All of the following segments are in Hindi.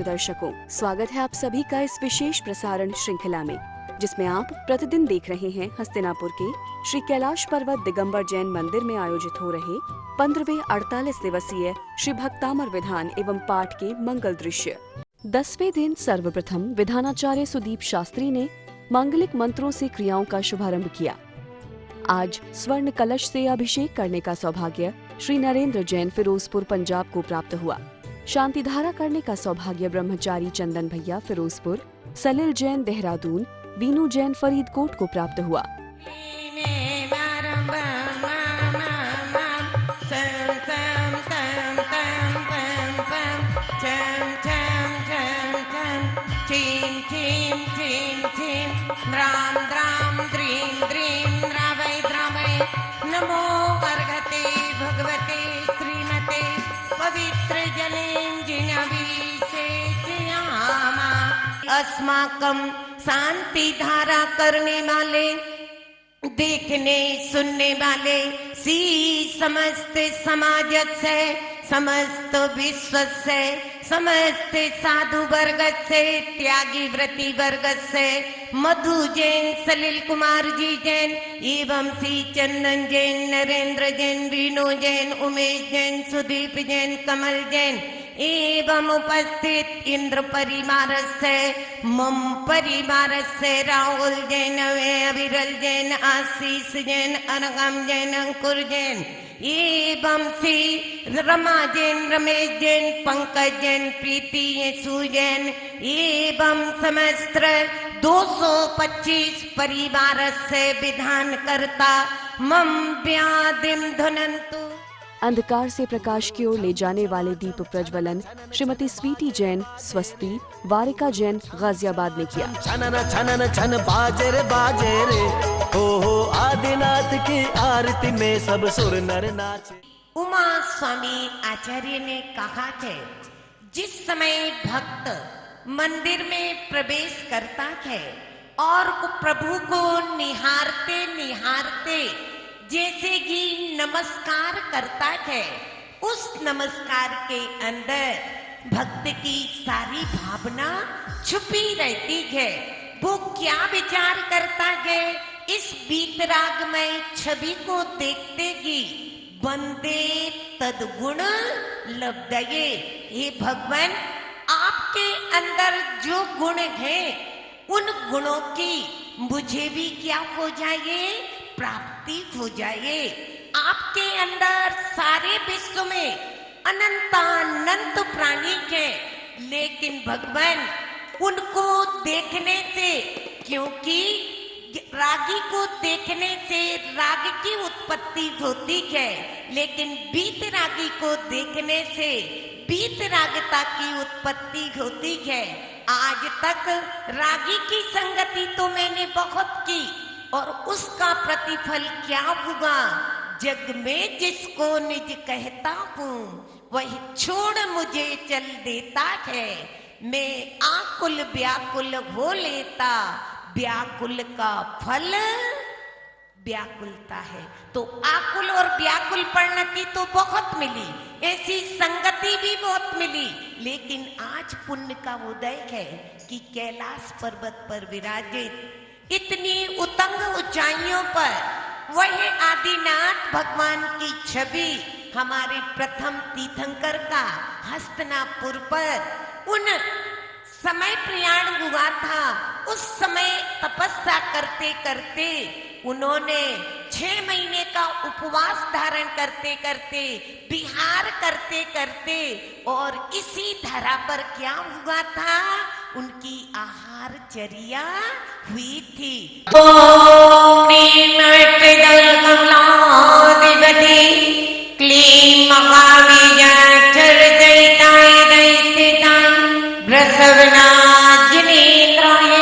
दर्शकों, स्वागत है आप सभी का इस विशेष प्रसारण श्रृंखला में, जिसमें आप प्रतिदिन देख रहे हैं हस्तिनापुर के श्री कैलाश पर्वत दिगंबर जैन मंदिर में आयोजित हो रहे 15वें 48 दिवसीय श्री भक्तामर विधान एवं पाठ के मंगल दृश्य। 10वें दिन सर्वप्रथम विधानाचार्य सुदीप शास्त्री ने मांगलिक मंत्रों से क्रियाओं का शुभारंभ किया। आज स्वर्ण कलश से अभिषेक करने का सौभाग्य श्री नरेंद्र जैन फिरोजपुर पंजाब को प्राप्त हुआ। शांति धारा करने का सौभाग्य ब्रह्मचारी चंदन भैया फिरोजपुर, सलिल जैन देहरादून, वीनू जैन फरीदकोट को प्राप्त हुआ। नमो अर्घते भगवते श्रीमते पवित्र जलेंजिनभिषेचयामा। अस्माकं शांति धारा करने वाले, देखने सुनने वाले सी समस्त समाज से, समस्त विश्व से, समस्त साधु वर्ग से, त्यागी व्रती वर्ग से, मधु जैन, सलिल कुमार जी जैन एवं श्री चंदन जैन, नरेंद्र जैन, वीणु जैन, उमेश जैन, सुदीप जैन, कमल जैन एवं उपस्थित इंद्र परिवार से, मम परिवार से, राहुल जैन, अविरल जैन, आशीष जैन, अनगम जैन, अंकुर जैन एवं श्री रमा जैन, रमेश जैन, पंकज जैन, प्रीति यशु जैन एवं समस्त 225 परिवार से विधान करता मम व्याधिम धुनंतु। अंधकार से प्रकाश की ओर ले जाने वाले दीप प्रज्वलन श्रीमती स्वीटी जैन स्वस्ति, वारिका जैन गाजियाबाद ने किया। छनन छनन छन बाजे रे हो आदिनाथ की आरती में सब सुर नर नाचे। उमा स्वामी आचार्य ने कहा है, जिस समय भक्त मंदिर में प्रवेश करता है और प्रभु को निहारते निहारते जैसे कि नमस्कार करता है, उस नमस्कार के अंदर भक्त की सारी भावना छुपी रहती है। वो क्या विचार करता है, इस वीतरागमय छवि को देखते ही वंदे तद्गुण लब्धये। हे भगवान, आपके अंदर जो गुण हैं, उन गुणों की मुझे भी क्या हो जाए, प्राप्ति हो जाए। आपके अंदर सारे विश्व में अनंतानंत प्राणी हैं, लेकिन भगवान उनको देखने से, क्योंकि रागी को देखने से राग की उत्पत्ति होती है, लेकिन बीत रागी को देखने से बीत रागता की उत्पत्ति होती है। आज तक रागी की संगति तो मैंने बहुत की और उसका प्रतिफल क्या हुआ, जग में जिसको निज कहता हूँ वही छोड़ मुझे चल देता है। मैं आकुल व्याकुल हो लेता, व्याकुल का फल व्याकुलता है। तो आकुल और व्याकुल परिणति तो बहुत मिली, ऐसी संगति भी बहुत मिली, लेकिन आज पुण्य का उदय है कि कैलाश पर्वत पर विराजित इतनी उतंग ऊंचाइयों पर वह आदिनाथ भगवान की छवि हमारे प्रथम तीर्थंकर का हस्तिनापुर पर उन समय प्रयाण हुआ था। उस समय तपस्या करते करते उन्होंने 6 महीने का उपवास धारण करते करते, विहार करते करते, और इसी धरा पर क्या हुआ था, उनकी आहारचर्या हुई थी। ओम क्लीं महाबीजाक्षरजयिताय दैत्यताय वृषभनाजिनेन्द्राय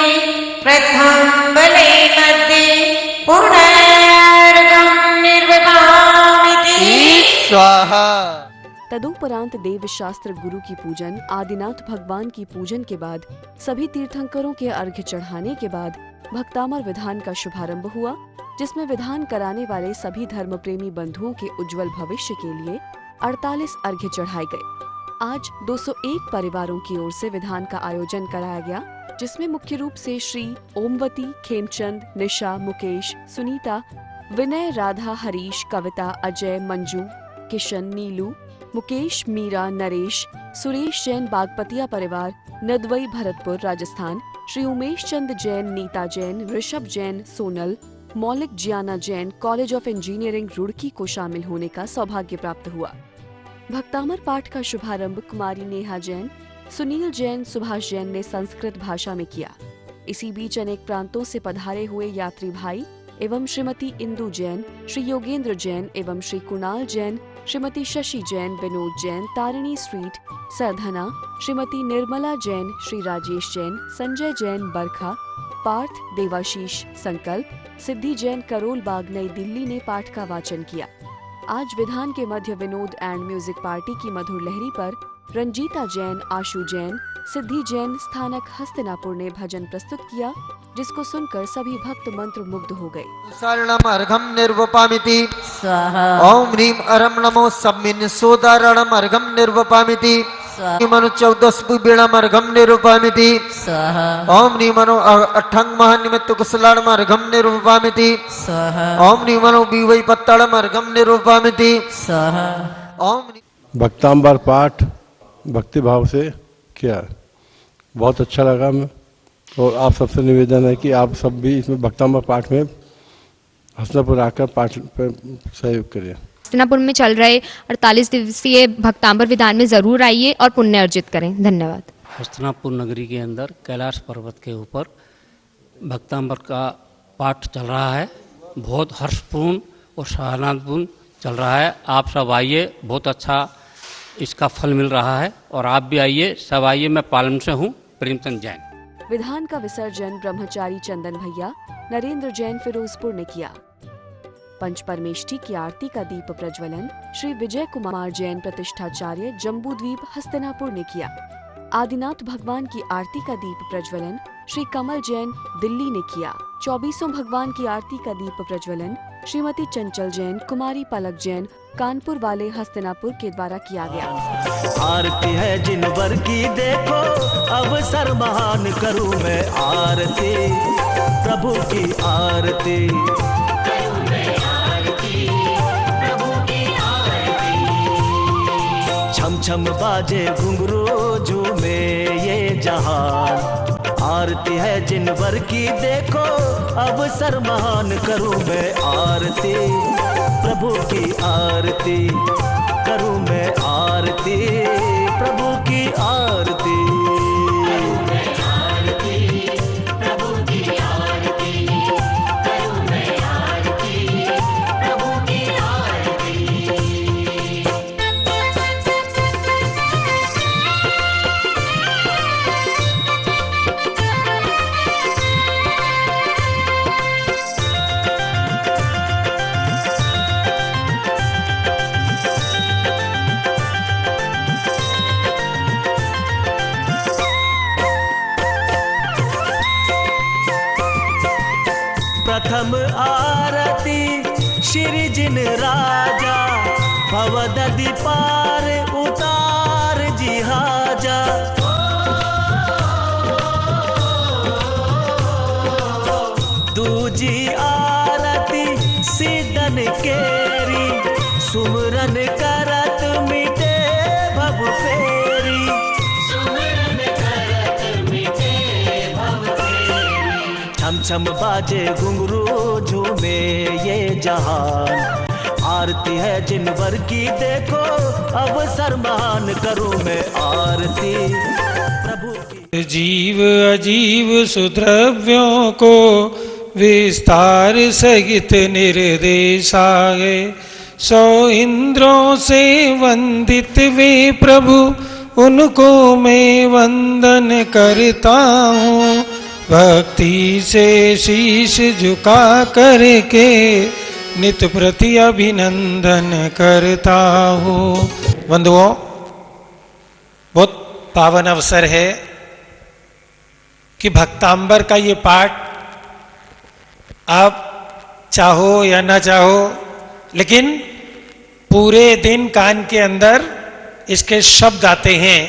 प्रथम बले मध्ये पुनर्गम निर्विभामिति स्वाहा। तदुपरांत देव शास्त्र गुरु की पूजन, आदिनाथ भगवान की पूजन के बाद सभी तीर्थंकरों के अर्घ्य चढ़ाने के बाद भक्तामर विधान का शुभारंभ हुआ, जिसमें विधान कराने वाले सभी धर्म प्रेमी बंधुओं के उज्जवल भविष्य के लिए 48 अर्घ्य चढ़ाए गए। आज 201 परिवारों की ओर से विधान का आयोजन कराया गया, जिसमें मुख्य रूप से श्री ओमवती, खेमचंद, निशा, मुकेश, सुनीता, विनय, राधा, हरीश, कविता, अजय, मंजू, किशन, नीलू, मुकेश, मीरा, नरेश, सुरेश जैन, बागपतिया परिवार, Nadbai, Bharatpur, Rajasthan, Shri Umesh Chand Jain, Nita Jain, Rishabh Jain, Sonal, Maulik Jiyana Jain, college of engineering Roorkee को शामिल होने का सौभाग्य प्राप्त हुआ। भक्तामर पाठ का शुभारंभ कुमारी नेहा जैन, सुनील जैन, सुभाष जैन ने संस्कृत भाषा में किया। इसी बीच अनेक प्रांतों से पधारे हुए यात्री भाई एवं श्रीमती इंदु जैन, श्री योगेंद्र जैन एवं श्री कुणाल जैन, श्रीमती शशि जैन, विनोद जैन, तारिणी स्ट्रीट, सरधना, श्रीमती निर्मला जैन, श्री राजेश जैन, संजय जैन, बरखा, पार्थ, देवाशीष, संकल्प, सिद्धि जैन, करोल बाग, नई दिल्ली ने पाठ का वाचन किया। आज विधान के मध्य विनोद एंड म्यूजिक पार्टी की मधुर लहरी पर रंजीता जैन, आशु जैन, सिद्धि जैन, स्थानक हस्तिनापुर ने भजन प्रस्तुत किया, जिसको सुनकर सभी भक्त मंत्र मुग्ध हो गए। शरणम अर्घम निर्वपामिति ओम ह्रीम अरम नमो सम्मिन सोदारणम अर्घम निर्वपामिति मनु 14 बीणम अर्घम निर्वपामिति ओम नीमनो अठंग महानिमित्त कुशलाणम अर्घम निर्वपामिति ओम नीमनो बीवै पत्तड़म अर्घम निर्वपामिति ओम। भक्तांबर पाठ भक्ति भाव से किया, बहुत अच्छा लगा। और आप सबसे निवेदन है कि आप सब भी इसमें भक्तांबर पाठ में हस्तिनापुर आकर पाठ पर सहयोग करें। हस्तिनापुर में चल रहे 48 दिवसीय भक्तांबर विधान में जरूर आइए और पुण्य अर्जित करें। धन्यवाद। हस्तिनापुर नगरी के अंदर कैलाश पर्वत के ऊपर भक्तांबर का पाठ चल रहा है। बहुत हर्षपूर्ण और सहारनपूर्ण चल रहा है। आप सब आइए, बहुत अच्छा इसका फल मिल रहा है और आप भी आइए, सब आइए। मैं पालन से हूँ, प्रेमचंद जैन। विधान का विसर्जन ब्रह्मचारी चंदन भैया, नरेंद्र जैन, फिरोजपुर ने किया। पंच परमेष्ठी की आरती का दीप प्रज्वलन श्री विजय कुमार जैन, प्रतिष्ठाचार्य, जम्बूद्वीप, हस्तिनापुर ने किया। आदिनाथ भगवान की आरती का दीप प्रज्वलन श्री कमल जैन, दिल्ली ने किया। 24 भगवान की आरती का दीप प्रज्वलन श्रीमती चंचल जैन, कुमारी पलक जैन, कानपुर वाले, हस्तिनापुर के द्वारा किया गया। आरती है जिनवर की देखो अवसर महान करूं मैं आरती, प्रभु की आरती। छम छम बाजे घुंघरू झूमे ये जहान, आरती है जिनवर की देखो अवसर महान करूं मैं आरती, प्रभु की आरती करूं मैं आरती, प्रभु की आरती। प्रथम आरती श्री जिन राजा, भवदधि पार उतार जिहाजा। दूजी आरती सिदन केरी, सुमरन करत मिटे भव फेरी। छम छम बाजे घुंघरू झूमे ये जहान, आरती है जिनवर की देखो अवसर महान करूं मैं आरती, प्रभु की। जीव अजीव सुद्रव्यों को विस्तार सहित निर्देशाए, 100 इंद्रों से वंदित वे प्रभु, उनको मैं वंदन करता हूँ। भक्ति से शीश झुका करके नित प्रति अभिनंदन करता हूँ। बंधुओं, बहुत पावन अवसर है कि भक्तांबर का ये पाठ आप चाहो या ना चाहो, लेकिन पूरे दिन कान के अंदर इसके शब्द आते हैं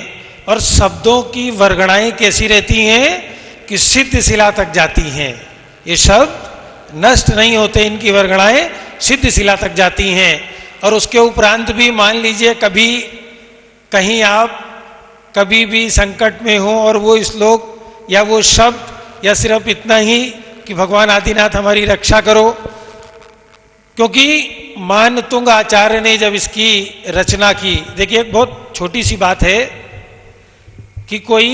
और शब्दों की वर्गणाएं कैसी रहती हैं कि सिद्ध शिला तक जाती हैं। ये शब्द नष्ट नहीं होते, इनकी वर्गणाएं सिद्ध शिला तक जाती हैं। और उसके उपरांत भी मान लीजिए कभी कहीं आप कभी भी संकट में हो और वो श्लोक या वो शब्द या सिर्फ इतना ही कि भगवान आदिनाथ हमारी रक्षा करो, क्योंकि मानतुंग आचार्य ने जब इसकी रचना की, देखिए एक बहुत छोटी सी बात है कि कोई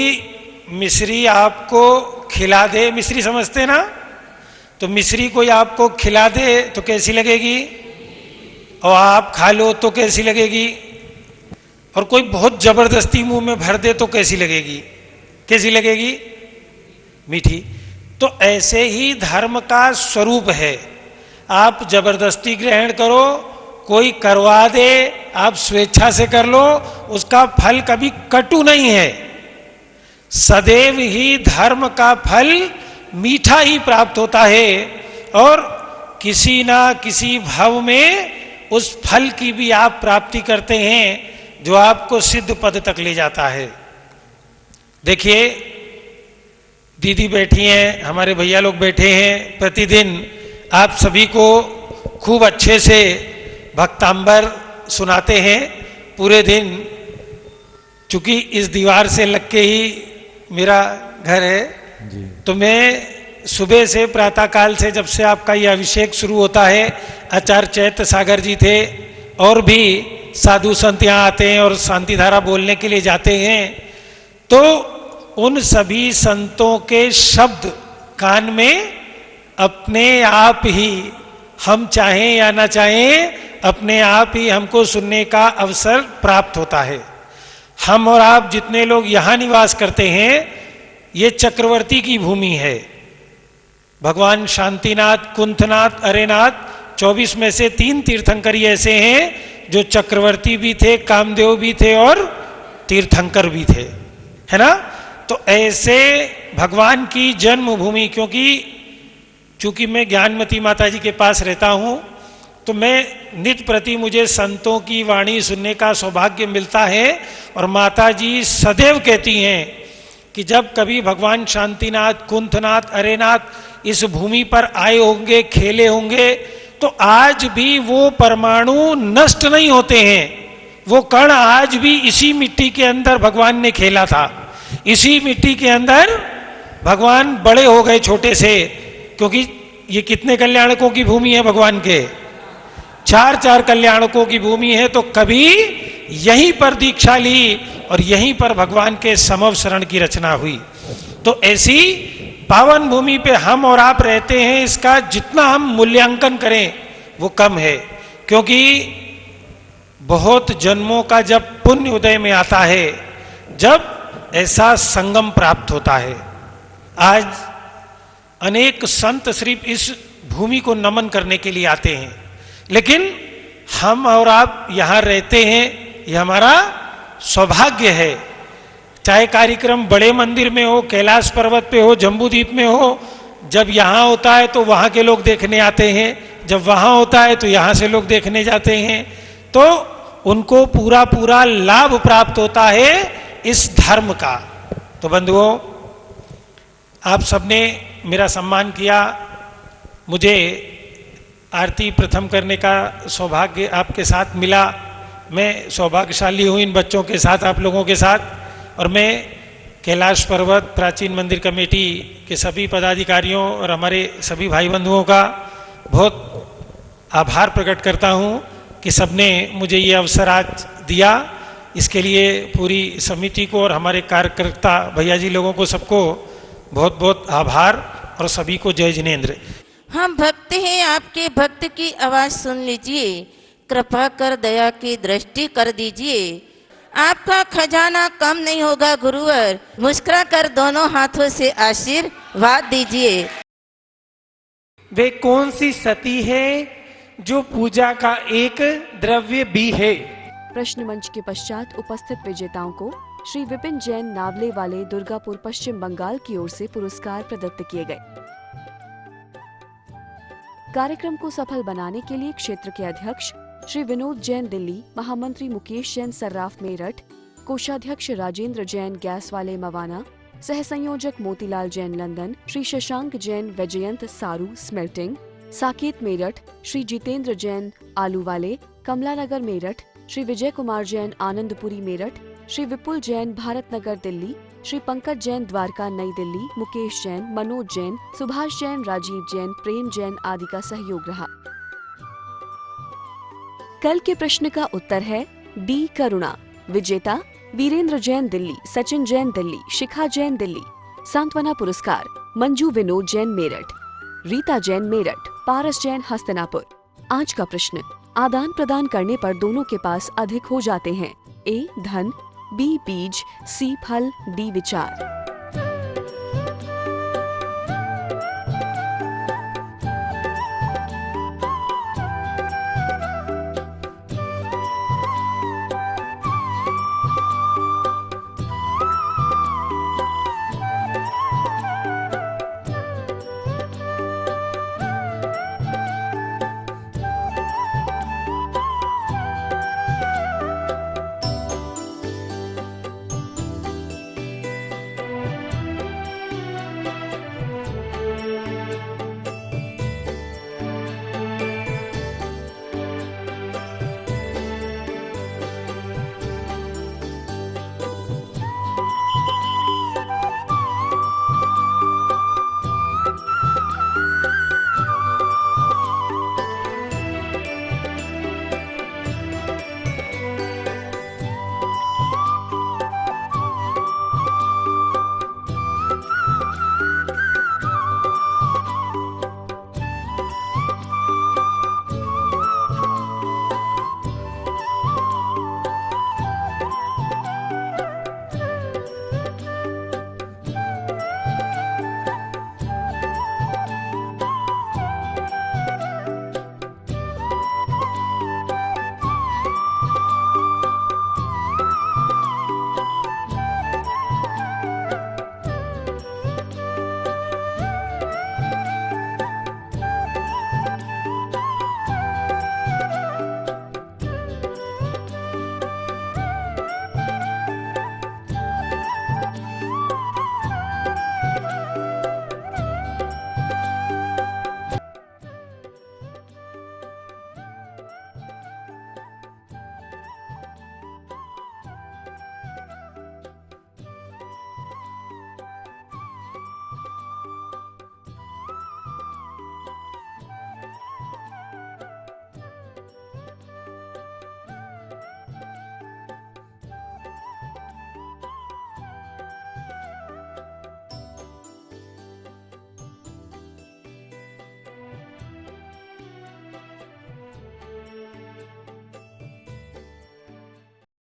मिश्री आपको खिला दे, मिश्री समझते ना, तो मिश्री कोई आपको खिला दे तो कैसी लगेगी, और आप खा लो तो कैसी लगेगी, और कोई बहुत जबरदस्ती मुंह में भर दे तो कैसी लगेगी, कैसी लगेगी, मीठी। तो ऐसे ही धर्म का स्वरूप है, आप जबरदस्ती ग्रहण करो, कोई करवा दे, आप स्वेच्छा से कर लो, उसका फल कभी कटु नहीं है। सदैव ही धर्म का फल मीठा ही प्राप्त होता है और किसी ना किसी भाव में उस फल की भी आप प्राप्ति करते हैं जो आपको सिद्ध पद तक ले जाता है। देखिए दीदी बैठी हैं, हमारे भैया लोग बैठे हैं, प्रतिदिन आप सभी को खूब अच्छे से भक्तांबर सुनाते हैं पूरे दिन। चूंकि इस दीवार से लग के ही मेरा घर है जी। तो मैं सुबह से प्रातःकाल से जब से आपका यह अभिषेक शुरू होता है, आचार्य चैत्र सागर जी थे और भी साधु संत यहाँ आते हैं और शांति धारा बोलने के लिए जाते हैं, तो उन सभी संतों के शब्द कान में अपने आप ही, हम चाहें या ना चाहें, अपने आप ही हमको सुनने का अवसर प्राप्त होता है। हम और आप जितने लोग यहाँ निवास करते हैं, ये चक्रवर्ती की भूमि है। भगवान शांतिनाथ, कुंथनाथ, अरेनाथ 24 में से 3 तीर्थंकर ऐसे हैं जो चक्रवर्ती भी थे, कामदेव भी थे और तीर्थंकर भी थे, है ना। तो ऐसे भगवान की जन्मभूमि, क्योंकि चूंकि मैं ज्ञानमती माता जी के पास रहता हूं, तो मैं नित्य प्रति मुझे संतों की वाणी सुनने का सौभाग्य मिलता है। और माता जी सदैव कहती हैं कि जब कभी भगवान शांतिनाथ, कुंथनाथ, अरेनाथ इस भूमि पर आए होंगे, खेले होंगे, तो आज भी वो परमाणु नष्ट नहीं होते हैं। वो कण आज भी इसी मिट्टी के अंदर भगवान ने खेला था, इसी मिट्टी के अंदर भगवान बड़े हो गए छोटे से, क्योंकि ये कितने कल्याणकों की भूमि है भगवान के, 4 कल्याणकों की भूमि है। तो कभी यहीं पर दीक्षा ली और यहीं पर भगवान के समव शरण की रचना हुई। तो ऐसी पावन भूमि पे हम और आप रहते हैं, इसका जितना हम मूल्यांकन करें वो कम है, क्योंकि बहुत जन्मों का जब पुण्य उदय में आता है, जब ऐसा संगम प्राप्त होता है। आज अनेक संत सिर्फ इस भूमि को नमन करने के लिए आते हैं, लेकिन हम और आप यहाँ रहते हैं, ये हमारा सौभाग्य है। चाहे कार्यक्रम बड़े मंदिर में हो, कैलाश पर्वत पे हो, जम्बूद्वीप में हो, जब यहाँ होता है तो वहाँ के लोग देखने आते हैं, जब वहाँ होता है तो यहाँ से लोग देखने जाते हैं, तो उनको पूरा पूरा लाभ प्राप्त होता है इस धर्म का। तो बंधुओं, आप सबने मेरा सम्मान किया, मुझे आरती प्रथम करने का सौभाग्य आपके साथ मिला। मैं सौभाग्यशाली हूँ इन बच्चों के साथ, आप लोगों के साथ। और मैं कैलाश पर्वत प्राचीन मंदिर कमेटी के सभी पदाधिकारियों और हमारे सभी भाई बंधुओं का बहुत आभार प्रकट करता हूँ कि सबने मुझे ये अवसर आज दिया। इसके लिए पूरी समिति को और हमारे कार्यकर्ता भैया जी लोगों को सबको बहुत बहुत आभार और सभी को जय जिनेन्द्र। हम भक्त हैं, आपके भक्त की आवाज सुन लीजिए, कृपा कर दया की दृष्टि कर दीजिए। आपका खजाना कम नहीं होगा गुरुवर, मुस्कुरा कर दोनों हाथों से आशीर्वाद दीजिए। वे कौन सी सती है जो पूजा का एक द्रव्य भी है? प्रश्न मंच के पश्चात उपस्थित विजेताओं को श्री विपिन जैन नावले वाले दुर्गापुर पश्चिम बंगाल की ओर से पुरस्कार प्रदत्त किए गए। कार्यक्रम को सफल बनाने के लिए क्षेत्र के अध्यक्ष श्री विनोद जैन दिल्ली, महामंत्री मुकेश जैन सर्राफ मेरठ, कोषाध्यक्ष राजेंद्र जैन गैस वाले मवाना, सह संयोजक मोतीलाल जैन लंदन, श्री शशांक जैन वैजयंत सारू स्मेल्टिंग, साकेत मेरठ, श्री जितेंद्र जैन आलूवाले, कमला नगर मेरठ, श्री विजय कुमार जैन आनंदपुरी मेरठ, श्री विपुल जैन भारत नगर दिल्ली, श्री पंकज जैन द्वारका नई दिल्ली, मुकेश जैन, मनोज जैन, सुभाष जैन, राजीव जैन, प्रेम जैन आदि का सहयोग रहा। कल के प्रश्न का उत्तर है डी करुणा। विजेता वीरेंद्र जैन दिल्ली, सचिन जैन दिल्ली, शिखा जैन दिल्ली। सांत्वना पुरस्कार मंजू विनोद जैन मेरठ, रीता जैन मेरठ, पारस जैन हस्तिनापुर। आज का प्रश्न, आदान प्रदान करने पर दोनों के पास अधिक हो जाते हैं। ए धन, बी बीज, सी फल, डी विचार।